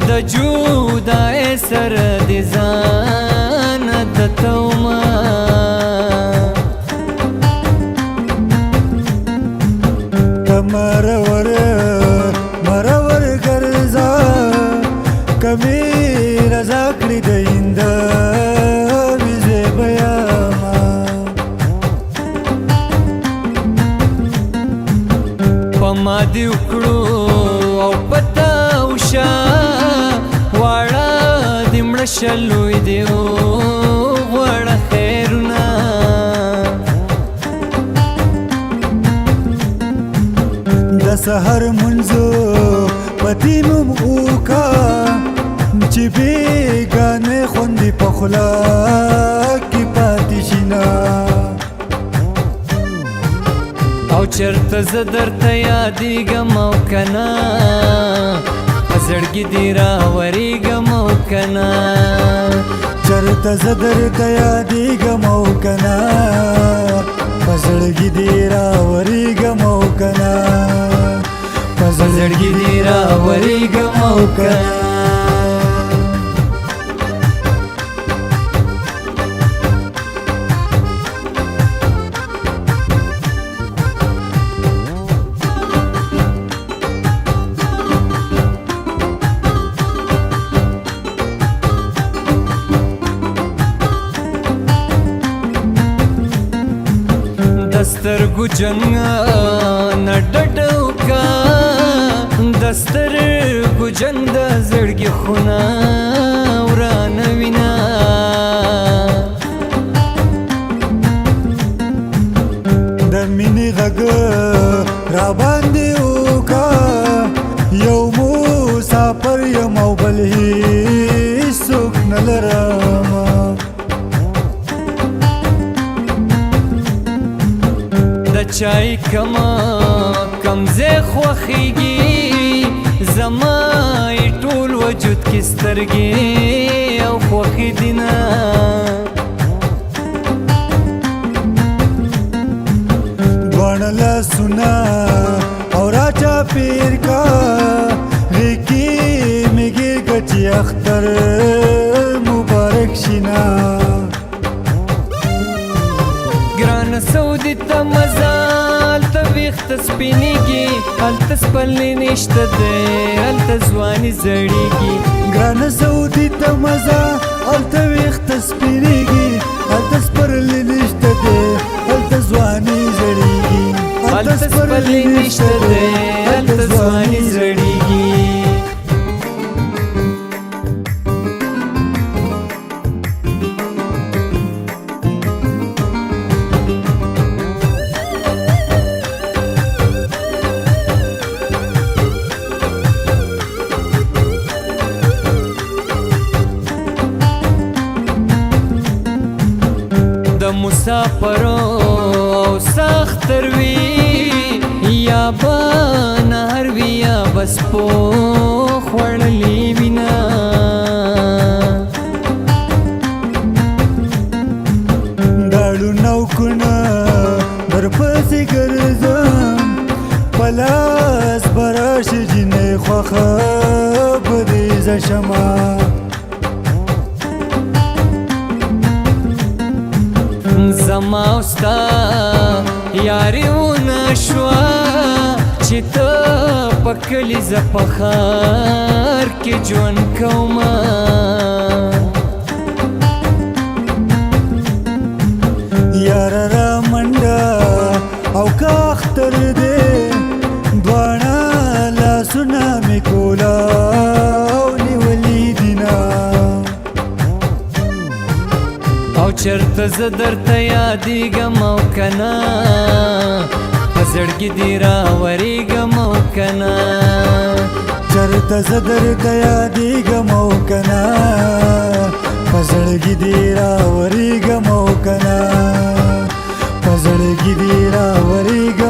د جودای سر د ځان د توما مرور مرور ګرځا کبي رضا کړی د اند ویزه بیا ما پما دی وکړو او پتا وشا واړه دمړ شلوي دیو وړه خیرنا د سحر منځو پدینم اوکا چې بیگانه خوندې په خوله کې پاتې شینا او چرته زه درته یادېږم او کنه په زړګي دې راورېږم او کنه چرته زه درته یادېږم او کنه په زړګي دې راورېږم او کنه په زړګي دې راورېږم او کنه دسترګو جنګ نه ډډو کا دسترګو جنګ د زړګي خونه ورانه وینا د مینې غږ را باندې وکا یو مسافر یم او بل هیڅوک نه لرم چای کما کمزه خوخیږي زما ټول وجود کې سترګې او خوخي دینا ګڼله سنا او راچا پیر کا ریکی میګي کچي اختر مبارک شینا ګران سعودي ته مزال ته ویښت سپینېږي هلته سپلې نشته دی هلته ځواني زړېږي ګران سعودي ته مزه هلته ویښت سپینېږي هلته سپرلې نشته دی هلته ځواني زړېږي هلته سپلې نشته دی هلته ځواني زړېږي مسافرو او سختر وی یا با نهر وی یا بس پو خوړلی وینا داړو نوکونه درپسې ګرځم پلاس براشي جنې خوښه بدیزه شمه زما استا یاریونه شوه چې ته په کلي زه په ښار کې ژوند کومه یاره را منډه او که اختر دی دواړه لاسونه مې کولاو نیولي دینه او چرته زه درته یادېږم او کنه په زړګي دې راورېږم او کنه چرته زه درته یادېږم او کنه پزړګي دی راورېږم او کنه پزړګي دی راورېږم